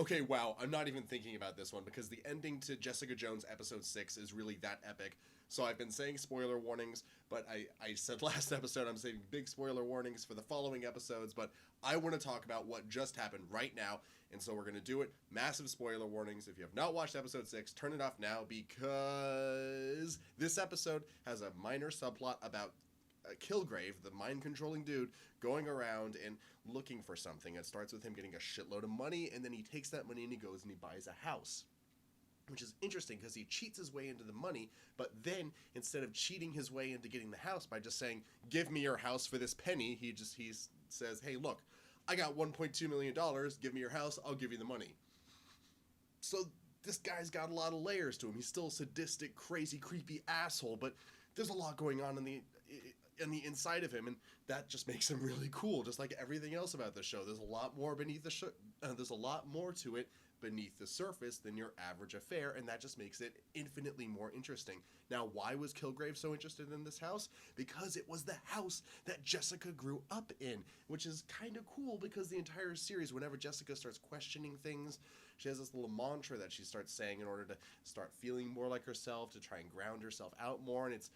Okay, wow, I'm not even thinking about this one because the ending to Jessica Jones episode 6 is really that epic. So I've been saying spoiler warnings, but I said last episode I'm saving big spoiler warnings for the following episodes, but I want to talk about what just happened right now, and so we're going to do it. Massive spoiler warnings. If you have not watched episode 6, turn it off now because this episode has a minor subplot about Kilgrave, the mind-controlling dude, going around and looking for something. It starts with him getting a shitload of money, and then he takes that money and he goes and he buys a house. Which is interesting because he cheats his way into the money, but then instead of cheating his way into getting the house by just saying, give me your house for this penny, he says, hey, look, I got $1.2 million, give me your house, I'll give you the money. So this guy's got a lot of layers to him. He's still a sadistic, crazy, creepy asshole, but there's a lot going on in the inside of him, and that just makes him really cool. Just like everything else about the show, there's a lot more beneath the there's a lot more to it beneath the surface than your average affair, and that just makes it infinitely more interesting. Now, why was Kilgrave so interested in this house? Because it was the house that Jessica grew up in, which is kind of cool because the entire series, whenever Jessica starts questioning things, she has this little mantra that she starts saying in order to start feeling more like herself, to try and ground herself out more, and it's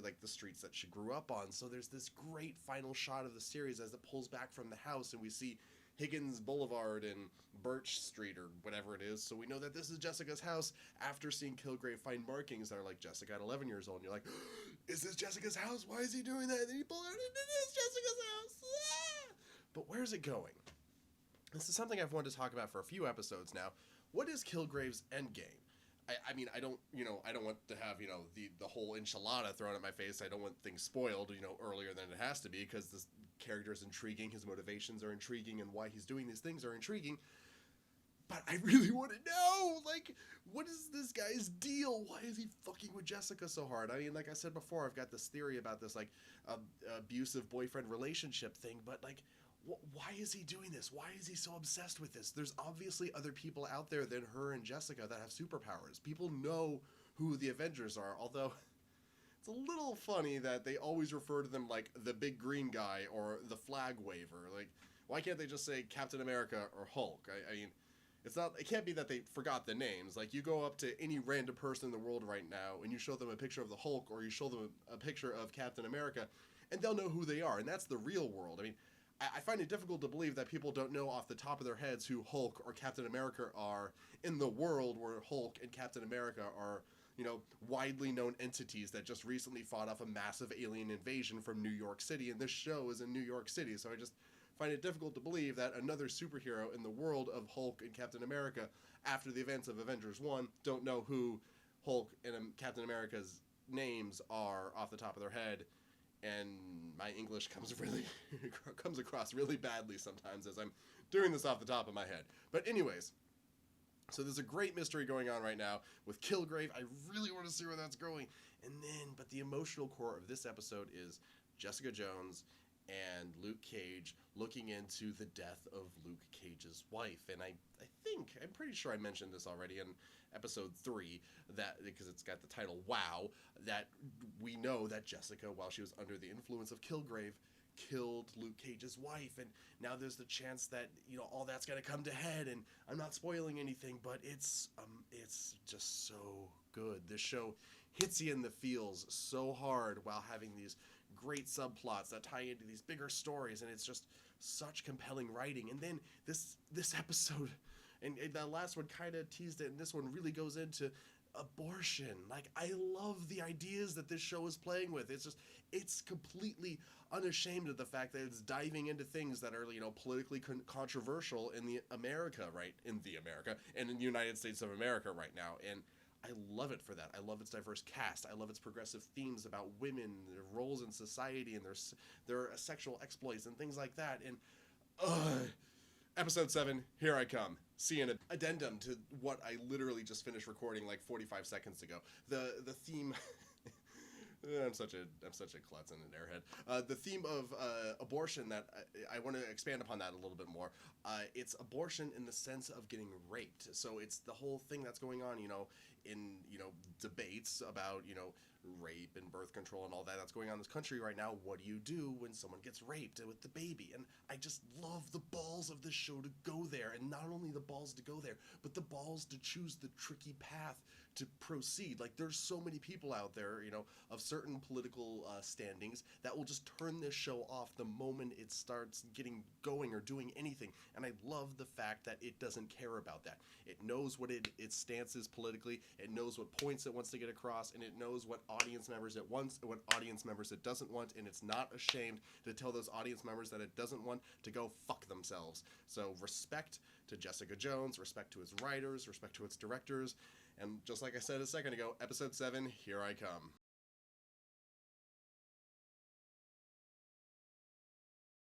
like the streets that she grew up on. So there's this great final shot of the series as it pulls back from the house, and we see Higgins Boulevard and Birch Street or whatever it is, so we know that this is Jessica's house after seeing Kilgrave find markings that are like Jessica at 11 years old, and you're like, is this Jessica's house? Why is he doing that? And then you pull out, and it is Jessica's house! Ah! But where's it going? This is something I've wanted to talk about for a few episodes now. What is Kilgrave's endgame? I mean, I don't want to have, the whole enchilada thrown at my face. I don't want things spoiled, earlier than it has to be, because this character is intriguing, his motivations are intriguing, and why he's doing these things are intriguing. But I really want to know, what is this guy's deal? Why is he fucking with Jessica so hard? I mean, like I said before, I've got this theory about this, abusive boyfriend relationship thing, but, why is he doing this? Why is he so obsessed with this? There's obviously other people out there than her and Jessica that have superpowers. People know who the Avengers are, although it's a little funny that they always refer to them like the big green guy or the flag waver. Why can't they just say Captain America or Hulk? I mean, it can't be that they forgot the names. You go up to any random person in the world right now and you show them a picture of the Hulk or you show them a picture of Captain America and they'll know who they are, and that's the real world. I mean, I find it difficult to believe that people don't know off the top of their heads who Hulk or Captain America are in the world where Hulk and Captain America are, widely known entities that just recently fought off a massive alien invasion from New York City, and this show is in New York City, so I just find it difficult to believe that another superhero in the world of Hulk and Captain America, after the events of Avengers 1, don't know who Hulk and Captain America's names are off the top of their head. And my English comes across really badly sometimes as I'm doing this off the top of my head. But anyways, so there's a great mystery going on right now with Kilgrave. I really want to see where that's going. But the emotional core of this episode is Jessica Jones and Luke Cage looking into the death of Luke Cage's wife. And I'm pretty sure I mentioned this already in episode 3, that because it's got the title Wow, that we know that Jessica, while she was under the influence of Kilgrave, killed Luke Cage's wife, and now there's the chance that all that's going to come to head. And I'm not spoiling anything, but it's just so good. This show hits you in the feels so hard while having these great subplots that tie into these bigger stories, and it's just such compelling writing. And then this episode, and that last one kind of teased it, and this one really goes into abortion. I love the ideas that this show is playing with. It's completely unashamed of the fact that it's diving into things that are, politically controversial in the America, in the United States of America right now. And I love it for that. I love its diverse cast. I love its progressive themes about women, their roles in society, and their sexual exploits and things like that. And episode 7, here I come. See an addendum to what I literally just finished recording 45 seconds ago. The theme I'm such a klutz and an airhead. The theme of abortion, that I want to expand upon that a little bit more. It's abortion in the sense of getting raped. So it's the whole thing that's going on, in, debates about, rape and birth control and all that that's going on in this country right now. What do you do when someone gets raped with the baby? And I just love the balls of this show to go there, and not only the balls to go there, but the balls to choose the tricky path to proceed. Like, there's so many people out there, of certain political standings that will just turn this show off the moment it starts getting going or doing anything. And I love the fact that it doesn't care about that. It knows what its stance is politically. It knows what points it wants to get across, and it knows what audience members it wants and what audience members it doesn't want. And it's not ashamed to tell those audience members that it doesn't want to go fuck themselves. So respect to Jessica Jones, respect to its writers, respect to its directors. And just like I said a second ago, episode 7, here I come.